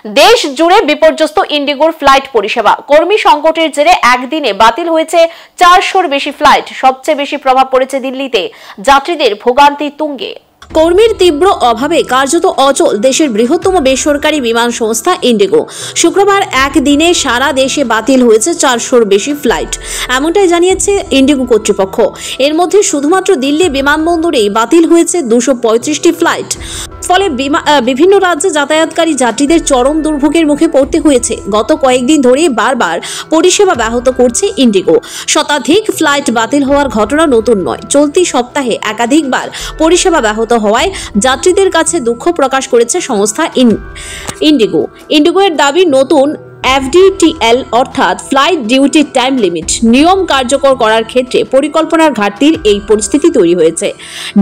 দেশ জুড়ে বিপর্যস্ত ইন্ডিগোর ফ্লাইট পরিষেবা। কর্মী সংকটের জেরে একদিনে বাতিল হয়েছে 400-র বেশি ফ্লাইট। সবচেয়ে বেশি প্রভাব পড়েছে দিল্লিতে, যাত্রীদের ভোগান্তি তুঙ্গে। কর্মীর তীব্র অভাবে কার্যত অচল দেশের বৃহত্তম বেসরকারি বিমান সংস্থা ইন্ডিগো। শুক্রবার একদিনে সারা দেশে বাতিল হয়েছে 400-র বেশি ফ্লাইট, এমনটাই জানিয়েছে ইন্ডিগো কর্তৃপক্ষ। এর মধ্যে শুধুমাত্র দিল্লি বিমানবন্দরেই বাতিল হয়েছে 235টি ফ্লাইট। ফলে বিভিন্ন রাজ্যে যাতায়াতকারী যাত্রীদের চরম দুর্ভোগের মুখে পড়তে হয়েছে। গত কয়েকদিন ধরে বারবার পরিষেবা ব্যাহত করছে ইন্ডিগো। শতাধিক ফ্লাইট বাতিল হওয়ার ঘটনা নতুন নয়। চলতি সপ্তাহে একাধিকবার পরিষেবা ব্যাহত হওয়ায় যাত্রীদের কাছে দুঃখ প্রকাশ করেছে সংস্থা ইন্ডিগো। ইন্ডিগোর দাবি, নতুন FDTL অর্থাৎ ফ্লাইট ডিউটি টাইম লিমিট নিয়ম কার্যকর করার ক্ষেত্রে পরিকল্পনার ঘাটতির এই পরিস্থিতি তৈরি হয়েছে।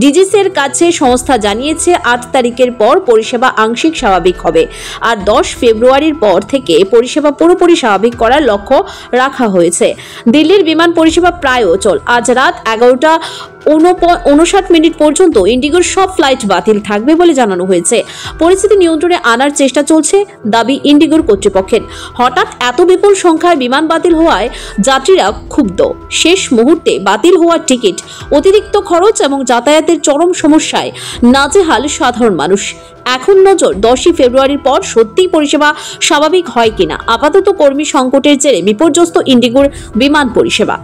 ডিজিসির কাছে সংস্থা জানিয়েছে 8 তারিখের পর পরিষেবা আংশিক স্বাভাবিক হবে, আর 10 ফেব্রুয়ারির পর থেকে পরিষেবা পুরোপুরি স্বাভাবিক করার লক্ষ্য রাখা হয়েছে। দিল্লির বিমান পরিষেবা প্রায় অচল। আজ রাত 11:59 পর্যন্ত ইন্ডিগোর সব ফ্লাইট বাতিল থাকবে বলে জানানো হয়েছে। পরিস্থিতি নিয়ন্ত্রণে আনার চেষ্টা চলছে দাবি ইন্ডিগোর কর্তৃপক্ষের। হঠাৎ এত বিপুল সংখ্যায় বিমান বাতিল হওয়ায় যাত্রীরা ক্ষুব্ধ। শেষ মুহূর্তে বাতিল হওয়া টিকিট, অতিরিক্ত খরচ এবং যাতায়াতের চরম সমস্যায় নাজেহাল সাধারণ মানুষ। এখন নজর 10 ফেব্রুয়ারির পর সত্যিই পরিষেবা স্বাভাবিক হয় কিনা। আপাতত কর্মী সংকটের জেরে বিপর্যস্ত ইন্ডিগোর বিমান পরিষেবা।